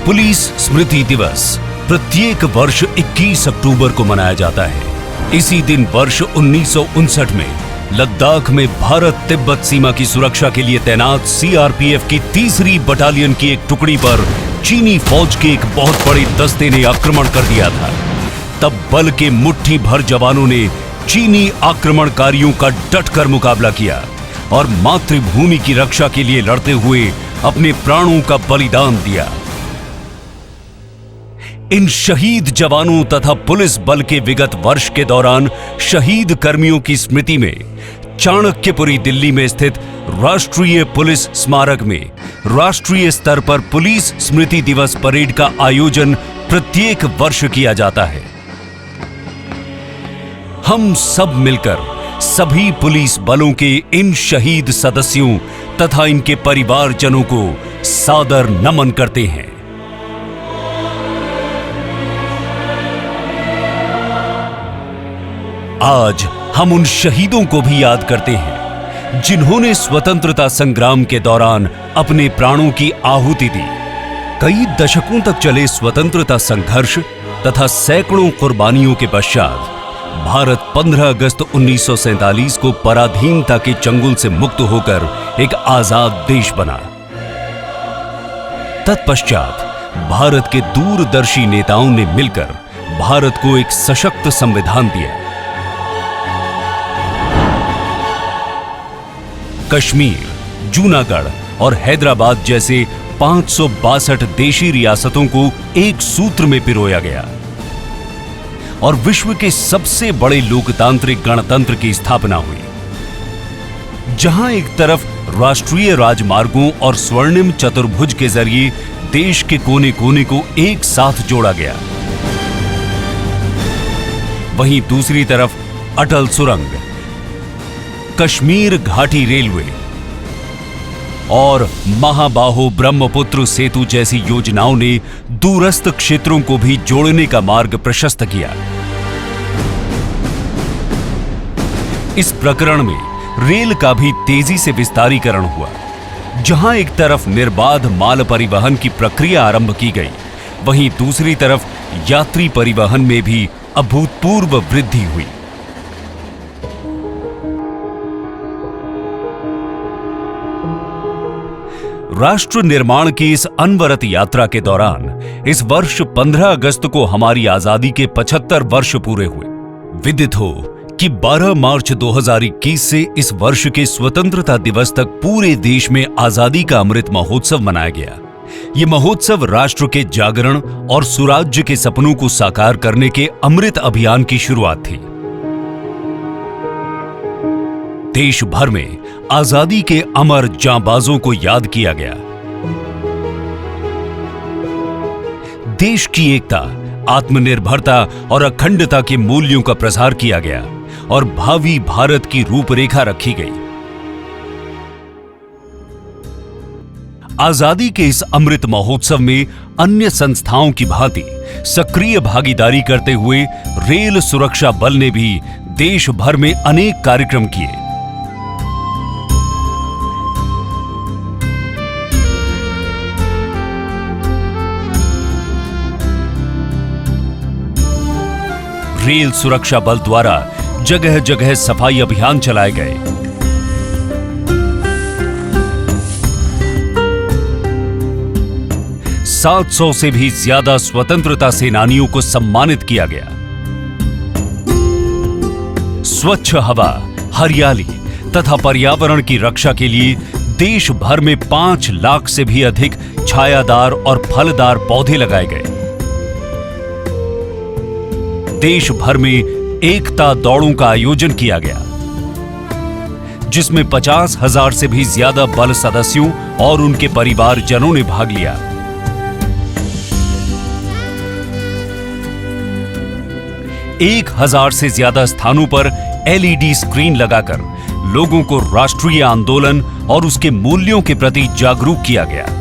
Police स्मृति दिवस प्रत्येक वर्ष 21 अक्टूबर को मनाया जाता है। इसी दिन वर्ष 1959 में लद्दाख में भारत तिब्बत सीमा की सुरक्षा के लिए तैनात सीआरपीएफ की 3री बटालियन की एक टुकड़ी पर चीनी फौज के एक बहुत बड़े दस्ते ने आक्रमण कर दिया था। तब बल के मुट्ठी भर जवानों ने चीनी आक्रमणकारियों का डटकर मुकाबला किया और मातृभूमि की रक्षा के लिए लड़ते हुए अपने प्राणों का बलिदान दिया। इन शहीद जवानों तथा पुलिस बल के विगत वर्ष के दौरान शहीद कर्मियों की स्मृति में चाणक्यपुरी दिल्ली में स्थित राष्ट्रीय पुलिस स्मारक में राष्ट्रीय स्तर पर पुलिस स्मृति दिवस परेड का आयोजन प्रत्येक वर्ष किया जाता है। हम सब मिलकर सभी पुलिस बलों के इन शहीद सदस्यों तथा इनके परिवारजनों को सादर नमन करते हैं। आज हम उन शहीदों को भी याद करते हैं जिन्होंने स्वतंत्रता संग्राम के दौरान अपने प्राणों की आहुति दी। कई दशकों तक चले स्वतंत्रता संघर्ष तथा सैकड़ों कुर्बानियों के पश्चात भारत 15 अगस्त 1947 को पराधीनता के चंगुल से मुक्त होकर एक आजाद देश बना। तत्पश्चात भारत के दूरदर्शी नेताओं ने मिलकर भारत को एक सशक्त संविधान दिया। कश्मीर, जूनागढ़ और हैदराबाद जैसे 562 देशी रियासतों को एक सूत्र में पिरोया गया और विश्व के सबसे बड़े लोकतांत्रिक गणतंत्र की स्थापना हुई, जहां एक तरफ राष्ट्रीय राजमार्गों और स्वर्णिम चतुर्भुज के जरिए देश के कोने कोने को एक साथ जोड़ा गया, वहीं दूसरी तरफ अटल सुरंग, कश्मीर घाटी रेलवे और महाबाहो ब्रह्मपुत्र सेतु जैसी योजनाओं ने दूरस्थ क्षेत्रों को भी जोड़ने का मार्ग प्रशस्त किया। इस प्रकरण में रेल का भी तेजी से विस्तारीकरण हुआ, जहां एक तरफ निर्बाध माल परिवहन की प्रक्रिया आरंभ की गई, वहीं दूसरी तरफ यात्री परिवहन में भी अभूतपूर्व वृद्धि हुई। राष्ट्र निर्माण की इस अनवरत यात्रा के दौरान इस वर्ष 15 अगस्त को हमारी आजादी के 75 वर्ष पूरे हुए। विदित हो कि 12 मार्च 2021 से इस वर्ष के स्वतंत्रता दिवस तक पूरे देश में आजादी का अमृत महोत्सव मनाया गया। ये महोत्सव राष्ट्र के जागरण और सुराज्य के सपनों को साकार करने के अमृत अभियान की शुरुआत थी। देश भर में आजादी के अमर जांबाजों को याद किया गया। देश की एकता, आत्मनिर्भरता और अखंडता के मूल्यों का प्रसार किया गया और भावी भारत की रूपरेखा रखी गई। आजादी के इस अमृत महोत्सव में अन्य संस्थाओं की भांति सक्रिय भागीदारी करते हुए रेल सुरक्षा बल ने भी देश भर में अनेक कार्यक्रम किए। रेल सुरक्षा बल द्वारा जगह जगह सफाई अभियान चलाए गए। सात 700 से भी ज्यादा स्वतंत्रता सेनानियों को सम्मानित किया गया। स्वच्छ हवा, हरियाली तथा पर्यावरण की रक्षा के लिए देश भर में 5 लाख से भी अधिक छायादार और फलदार पौधे लगाए गए। देश भर में एकता दौड़ों का आयोजन किया गया, जिसमें 50,000 से भी ज्यादा बल सदस्यों और उनके परिवारजनों ने भाग लिया। एक 1000 से ज्यादा स्थानों पर एलईडी स्क्रीन लगाकर लोगों को राष्ट्रीय आंदोलन और उसके मूल्यों के प्रति जागरूक किया गया।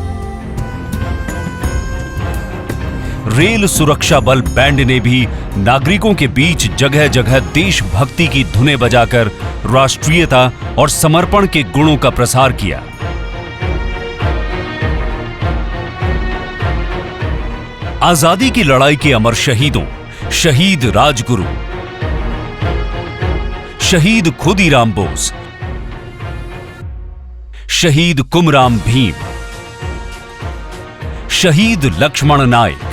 रेल सुरक्षा बल बैंड ने भी नागरिकों के बीच जगह जगह देशभक्ति की धुनें बजाकर राष्ट्रीयता और समर्पण के गुणों का प्रसार किया। आजादी की लड़ाई के अमर शहीदों, शहीद राजगुरु, शहीद खुदीराम बोस, शहीद कुमराम भीम, शहीद लक्ष्मण नायक,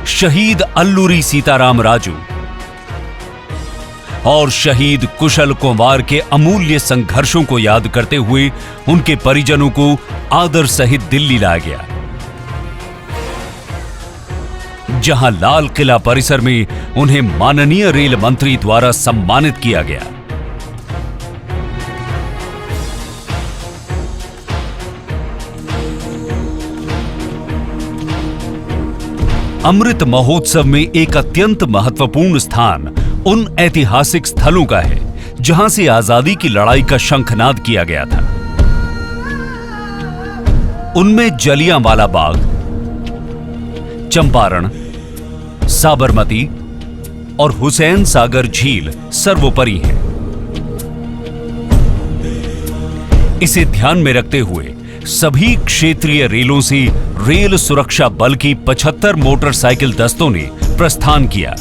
शहीद अल्लूरी सीताराम राजू और शहीद कुशल कुंवार के अमूल्य संघर्षों को याद करते हुए उनके परिजनों को आदर सहित दिल्ली लाया गया, जहां लाल किला परिसर में उन्हें माननीय रेल मंत्री द्वारा सम्मानित किया गया। अमृत महोत्सव में एक अत्यंत महत्वपूर्ण स्थान उन ऐतिहासिक स्थलों का है जहां से आजादी की लड़ाई का शंखनाद किया गया था। उनमें जलियांवाला बाग, चंपारण, साबरमती और हुसैन सागर झील सर्वोपरि हैं। इसे ध्यान में रखते हुए सभी क्षेत्रीय रेलों से रेल सुरक्षा बल की 75 मोटरसाइकिल दस्तों ने प्रस्थान किया।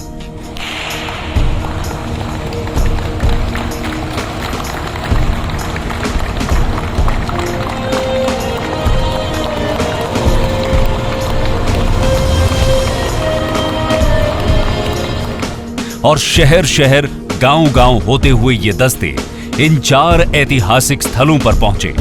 और शहर शहर, गांव गांव होते हुए ये दस्ते इन 4 ऐतिहासिक स्थलों पर पहुंचे।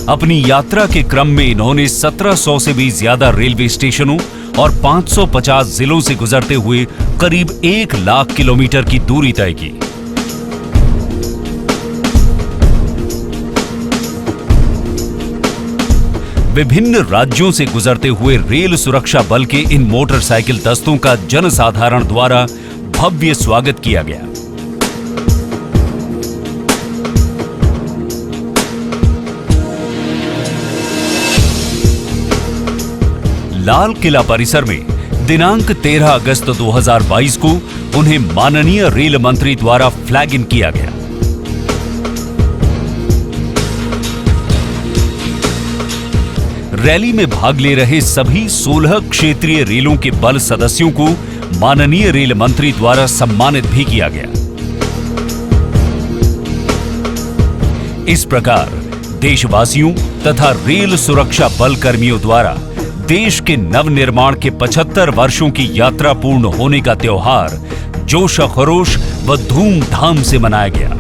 अपनी यात्रा के क्रम में इन्होंने 1700 से भी ज्यादा रेलवे स्टेशनों और 550 जिलों से गुजरते हुए करीब 1 लाख किलोमीटर की दूरी तय की। विभिन्न राज्यों से गुजरते हुए रेल सुरक्षा बल के इन मोटरसाइकिल दस्तों का जनसाधारण द्वारा भव्य स्वागत किया गया। लाल किला परिसर में दिनांक 13 अगस्त 2022 को उन्हें माननीय रेल मंत्री द्वारा फ्लैग इन किया गया। रैली में भाग ले रहे सभी 16 क्षेत्रीय रेलों के बल सदस्यों को माननीय रेल मंत्री द्वारा सम्मानित भी किया गया। इस प्रकार देशवासियों तथा रेल सुरक्षा बल कर्मियों द्वारा देश के नवनिर्माण के 75 वर्षों की यात्रा पूर्ण होने का त्योहार जोश खरोश व धूमधाम से मनाया गया।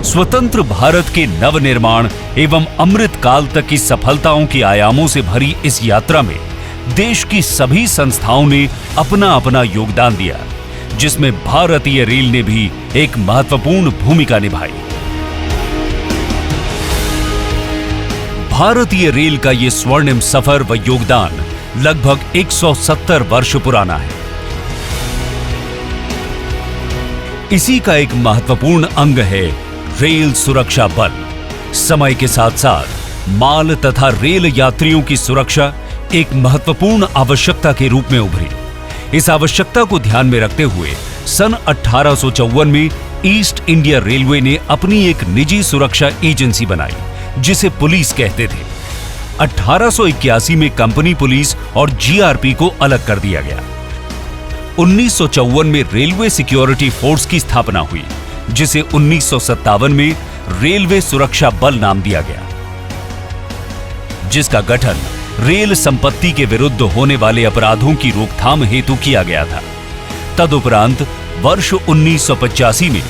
स्वतंत्र भारत के नवनिर्माण एवं अमृत काल तक की सफलताओं के आयामों से भरी इस यात्रा में देश की सभी संस्थाओं ने अपना अपना योगदान दिया, जिसमें भारतीय रेल ने भी एक महत्वपूर्ण भूमिका निभाई। भारतीय रेल का ये स्वर्णिम सफर व योगदान लगभग 170 वर्ष पुराना है। इसी का एक महत्वपूर्ण अंग है रेल सुरक्षा बल। समय के साथ साथ माल तथा रेल यात्रियों की सुरक्षा एक महत्वपूर्ण आवश्यकता के रूप में उभरी। इस आवश्यकता को ध्यान में रखते हुए सन 1854 में ईस्ट इंडिया रेलवे ने अपनी एक निजी सुरक्षा एजेंसी बनाई, जिसे पुलिस कहते थे। 1881 में कंपनी पुलिस और जीआरपी को अलग कर दिया गया। 1954 में रेलवे सिक्योरिटी फोर्स की स्थापना हुई, जिसे 1957 में रेलवे सुरक्षा बल नाम दिया गया, जिसका गठन रेल संपत्ति के विरुद्ध होने वाले अपराधों की रोकथाम हेतु किया गया था। तदुपरांत वर्ष 1985 में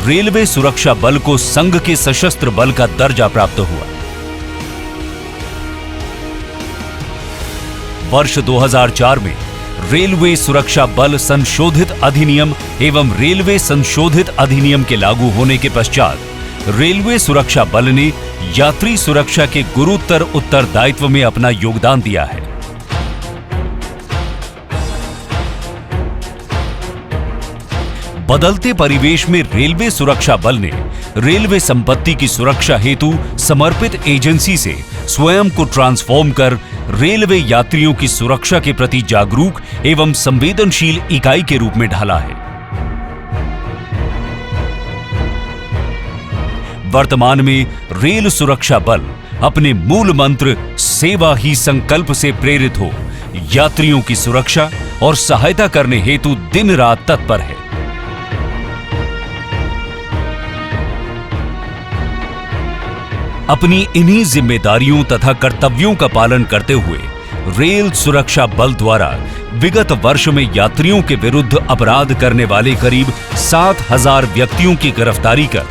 रेलवे सुरक्षा बल को संघ के सशस्त्र बल का दर्जा प्राप्त हुआ। वर्ष 2004 में रेलवे सुरक्षा बल संशोधित अधिनियम एवं रेलवे संशोधित अधिनियम के लागू होने के पश्चात रेलवे सुरक्षा बल ने यात्री सुरक्षा के गुरुतर उत्तरदायित्व में अपना योगदान दिया है। बदलते परिवेश में रेलवे सुरक्षा बल ने रेलवे संपत्ति की सुरक्षा हेतु समर्पित एजेंसी से स्वयं को ट्रांसफॉर्म कर रेलवे यात्रियों की सुरक्षा के प्रति जागरूक एवं संवेदनशील इकाई के रूप में ढाला है। वर्तमान में रेल सुरक्षा बल अपने मूल मंत्र सेवा ही संकल्प से प्रेरित हो यात्रियों की सुरक्षा और सहायता करने हेतु दिन रात तत्पर है। अपनी इन्हीं जिम्मेदारियों तथा कर्तव्यों का पालन करते हुए रेल सुरक्षा बल द्वारा विगत वर्ष में यात्रियों के विरुद्ध अपराध करने वाले करीब 7,000 व्यक्तियों की गिरफ्तारी कर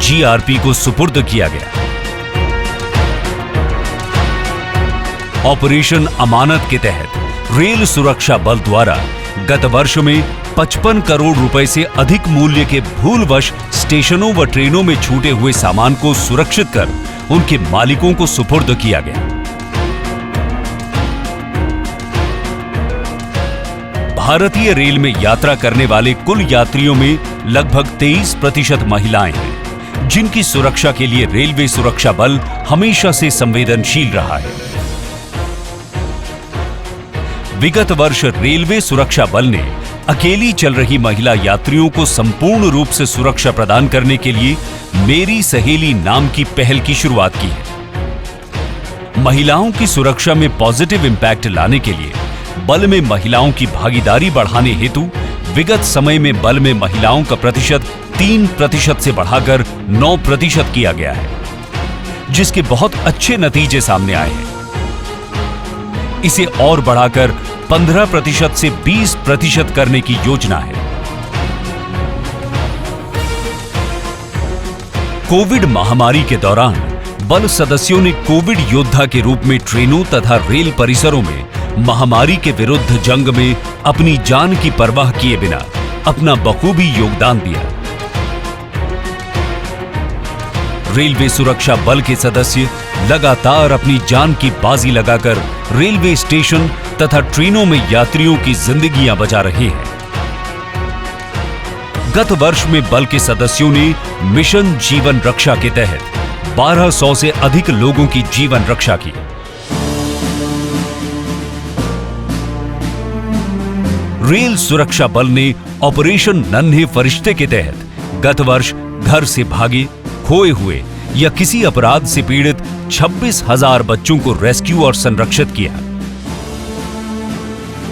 जीआरपी को सुपुर्द किया गया। ऑपरेशन अमानत के तहत रेल सुरक्षा बल द्वारा गत वर्ष में 55 करोड़ रुपए से अधिक मूल्य के भूलवश स्टेशनों व ट्रेनों में छूटे हुए सामान को सुरक्षित कर उनके मालिकों को सुपुर्द किया गया। भारतीय रेल में यात्रा करने वाले कुल यात्रियों में लगभग 23% महिलाएं हैं, जिनकी सुरक्षा के लिए रेलवे सुरक्षा बल हमेशा से संवेदनशील रहा है। विगत वर्ष रेलवे सुरक्षा बल ने अकेली चल रही महिला यात्रियों को संपूर्ण रूप से सुरक्षा प्रदान करने के लिए मेरी सहेली नाम की पहल की शुरुआत की है। महिलाओं की सुरक्षा में पॉजिटिव इंपैक्ट लाने के लिए बल में महिलाओं की भागीदारी बढ़ाने हेतु विगत समय में बल में महिलाओं का प्रतिशत 3% से बढ़ाकर 9% किया गया है, जिसके बहुत अच्छे नतीजे सामने आए हैं। इसे और बढ़ाकर 15% से 20% करने की योजना है। कोविड महामारी के दौरान बल सदस्यों ने कोविड योद्धा के रूप में ट्रेनों तथा रेल परिसरों में महामारी के विरुद्ध जंग में अपनी जान की परवाह किए बिना अपना बखूबी योगदान दिया। रेलवे सुरक्षा बल के सदस्य लगातार अपनी जान की बाजी लगाकर रेलवे स्टेशन तथा ट्रेनों में यात्रियों की जिंदगियां बचा रहे हैं। गत वर्ष में बल के सदस्यों ने मिशन जीवन रक्षा के तहत 1200 से अधिक लोगों की जीवन रक्षा की। रेल सुरक्षा बल ने ऑपरेशन नन्हे फरिश्ते के तहत गत वर्ष घर से भागे, खोए हुए या किसी अपराध से पीड़ित 26,000 बच्चों को रेस्क्यू और संरक्षित किया।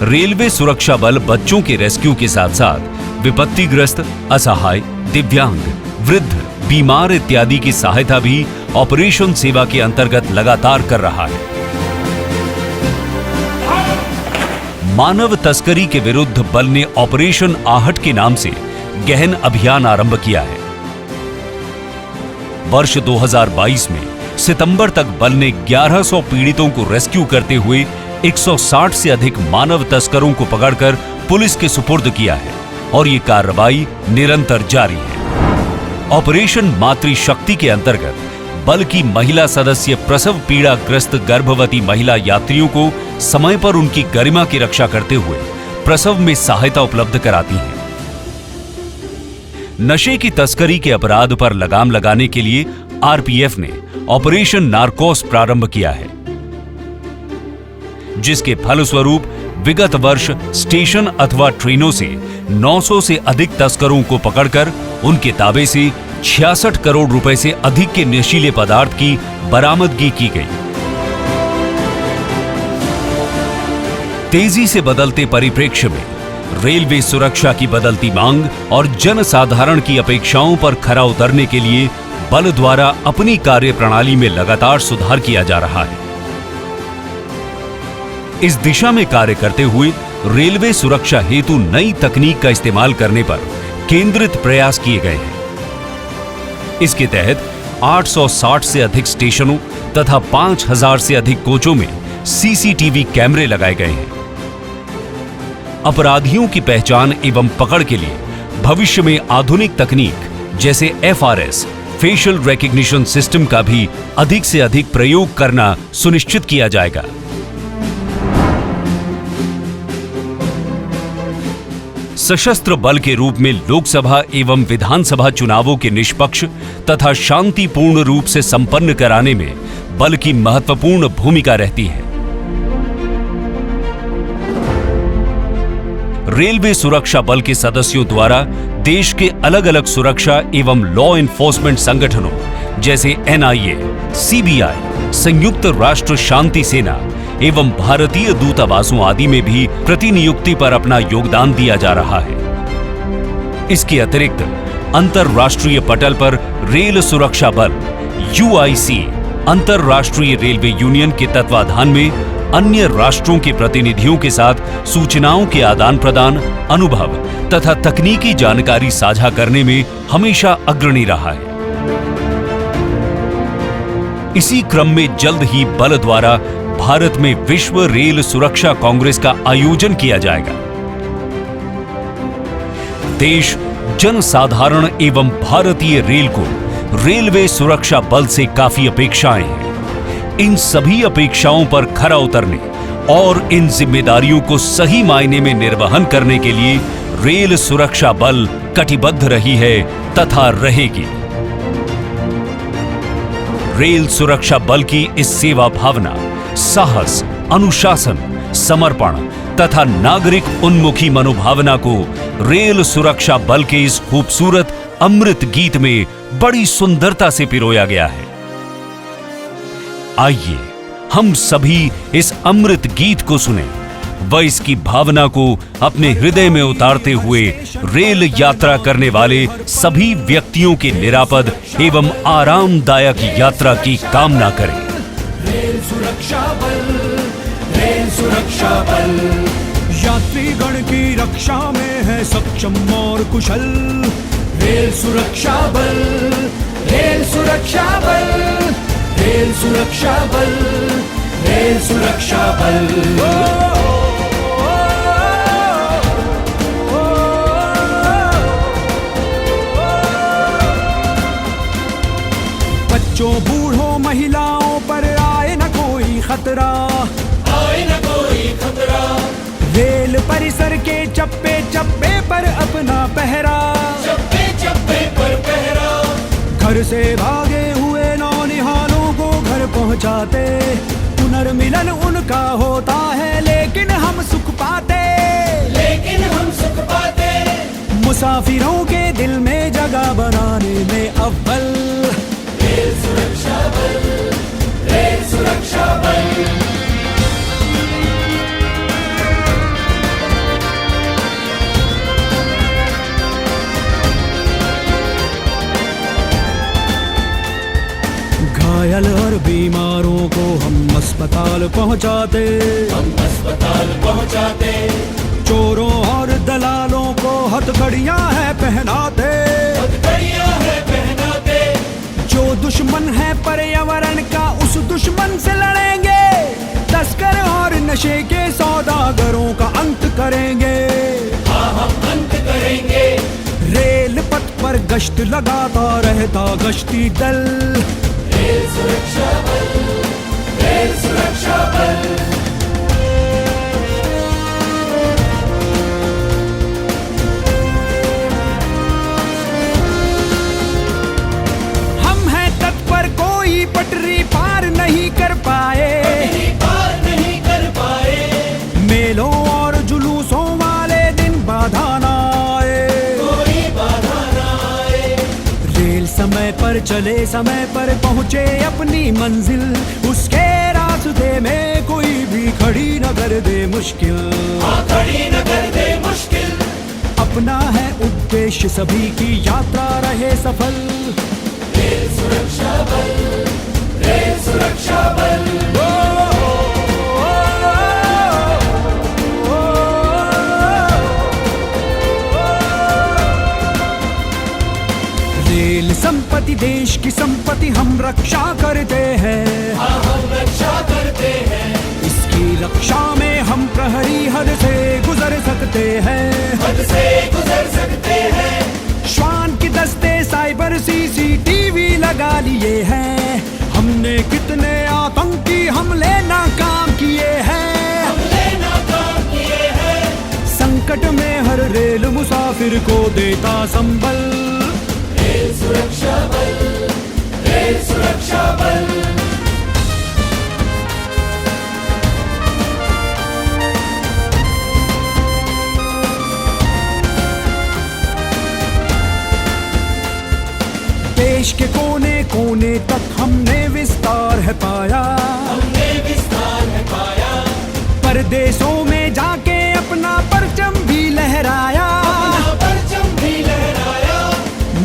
रेलवे सुरक्षा बल बच्चों के रेस्क्यू के साथ साथ विपत्तिग्रस्त, असहाय, दिव्यांग, वृद्ध, बीमार इत्यादि की सहायता भी ऑपरेशन सेवा के अंतर्गत लगातार कर रहा है। मानव तस्करी के विरुद्ध बल ने ऑपरेशन आहट के नाम से गहन अभियान आरंभ किया है। वर्ष 2022 में सितंबर तक बल ने 1100 पीड़ितों को रेस्क्यू करते हुए 160 से अधिक मानव तस्करों को पकड़कर पुलिस के सुपुर्द किया है और ये कार्रवाई निरंतर जारी है। ऑपरेशन मातृशक्ति के अंतर्गत बल की महिला सदस्य प्रसव पीड़ा ग्रस्त गर्भवती महिला यात्रियों को समय पर उनकी गरिमा की रक्षा करते हुए प्रसव में सहायता उपलब्ध कराती हैं। नशे की तस्करी के अपराध पर लगाम लगाने के लिए आरपीएफ ने ऑपरेशन नारकोस प्रारंभ किया है, जिसके फलस्वरूप विगत वर्ष स्टेशन अथवा ट्रेनों से 900 से अधिक तस्करों को पकड़कर उनके ताबे से 66 करोड़ रुपए से अधिक के नशीले पदार्थ की बरामदगी की गई। तेजी से बदलते परिप्रेक्ष्य में रेलवे सुरक्षा की बदलती मांग और जनसाधारण की अपेक्षाओं पर खरा उतरने के लिए बल द्वारा अपनी कार्यप्रणाली में लगातार सुधार किया जा रहा है। इस दिशा में कार्य करते हुए रेलवे सुरक्षा हेतु नई तकनीक का इस्तेमाल करने पर केंद्रित प्रयास किए गए हैं। इसके तहत 860 से अधिक स्टेशनों तथा 5000 से अधिक कोचों में सीसीटीवी कैमरे लगाए गए हैं। अपराधियों की पहचान एवं पकड़ के लिए भविष्य में आधुनिक तकनीक जैसे FRS, फेशियल रिकॉग्निशन सिस्टम का भी अधिक से अधिक प्रयोग करना सुनिश्चित किया जाएगा। सशस्त्र बल के रूप में लोकसभा एवं विधानसभा चुनावों के निष्पक्ष तथा शांतिपूर्ण रूप से संपन्न कराने में बल की महत्वपूर्ण भूमिका रहती है। रेलवे सुरक्षा बल के सदस्यों द्वारा देश के अलग अलग सुरक्षा एवं लॉ एनफोर्समेंट संगठनों जैसे NIA, CBI, संयुक्त राष्ट्र शांति सेना एवं भारतीय दूतावासों आदि में भी प्रतिनियुक्ति पर अपना योगदान दिया जा रहा है। इसके अतिरिक्त अंतरराष्ट्रीय पटल पर रेल सुरक्षा बल UIC अंतरराष्ट्रीय रेलवे यूनियन के तत्वाधान में अन्य राष्ट्रों के प्रतिनिधियों के साथ सूचनाओं के आदान प्रदान, अनुभव तथा तकनीकी जानकारी साझा करने में हमेशा अग्रणी रहा है। इसी क्रम में जल्द ही बल द्वारा भारत में विश्व रेल सुरक्षा कांग्रेस का आयोजन किया जाएगा। देश, जनसाधारण एवं भारतीय रेल को रेलवे सुरक्षा बल से काफी अपेक्षाएं हैं। इन सभी अपेक्षाओं पर खरा उतरने और इन जिम्मेदारियों को सही मायने में निर्वहन करने के लिए रेल सुरक्षा बल कटिबद्ध रही है तथा रहेगी। रेल सुरक्षा बल की इस सेवा भावना, साहस, अनुशासन, समर्पण तथा नागरिक उन्मुखी मनोभावना को रेल सुरक्षा बल के इस खूबसूरत अमृत गीत में बड़ी सुंदरता से पिरोया गया है। आइए हम सभी इस अमृत गीत को सुने व इसकी भावना को अपने हृदय में उतारते हुए रेल यात्रा करने वाले सभी व्यक्तियों के निरापद एवं आरामदायक यात्रा की कामना करें। रेल सुरक्षा बल, रेल सुरक्षा बल, यात्रीगण की रक्षा में है सक्षम और कुशल। रेल सुरक्षा बल, रेल सुरक्षा बल, रेल सुरक्षा बल, रेल सुरक्षा बल। बच्चों, बूढ़ों, महिलाओं पर आए न कोई खतरा, आए न कोई खतरा। रेल परिसर के चप्पे चप्पे पर अपना पहरा, चप्पे चप्पे पर पहरा। घर से भागे हुए नौनिहालों को घर पहुंचाते, पुनर्मिलन उनका होता है लेकिन हम सुख पाते, लेकिन हम सुख पाते। मुसाफिरों के दिल में जगह बनाने में अव्वल रेल सुरक्षा बल, रेल सुरक्षा बल। घायल और बीमारों को हम अस्पताल पहुंचाते, हम अस्पताल पहुंचाते। चोरों और दलालों को हथकड़ियां है पहनाते, हथकड़ियां है पहनाते। जो दुश्मन है पर्यावरण का उस दुश्मन से लड़ेंगे, तस्कर और नशे के सौदागरों का अंत करेंगे, हाँ हम अंत करेंगे। रेल पथ पर गश्त लगाता रहता गश्ती दल, रेल सुरक्षा बल, रेल सुरक्षा बल। पटरी पार नहीं कर पाए, पटरी पार नहीं कर पाए। मेलों और जुलूसों वाले दिन बाधा ना आए, कोई बाधा ना आए। रेल समय पर चले, समय पर पहुंचे अपनी मंजिल, उसके रास्ते में कोई भी खड़ी न कर दे मुश्किल, हाँ खड़ी न कर दे मुश्किल। अपना है उद्देश्य सभी की यात्रा रहे सफल। रेल सुरक्षा बल, रेल सुरक्षा बल। रेल संपत्ति देश की संपत्ति, हम रक्षा करते हैं, हाँ हम रक्षा करते हैं। इसकी रक्षा में हम प्रहरी हद से गुजर सकते हैं, हद से गुजर सकते हैं। श्वान की दस्ते साइबर CCTV लगा लिए हैं, हमने कितने आतंकी हमले नाकाम किए हैं, हमले नाकाम किए हैं। संकट में हर रेल मुसाफिर को देता संबल, रेल सुरक्षा बल, रेल सुरक्षा बल। देश के कोने कोने तक हमने विस्तार है पाया, परदेशों में जाके अपना परचम भी लहराया,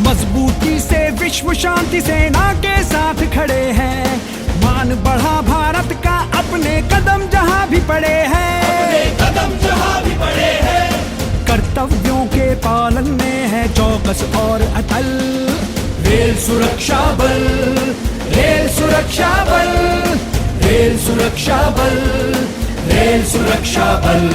मजबूती से विश्व शांति सेना के साथ खड़े हैं, मान बढ़ा भारत का अपने कदम जहां भी पड़े हैं, कर्तव्यों के पालन में है चौकस और अटल, रेल सुरक्षा बल, रेल सुरक्षा बल, रेल सुरक्षा बल, रेल सुरक्षा बल।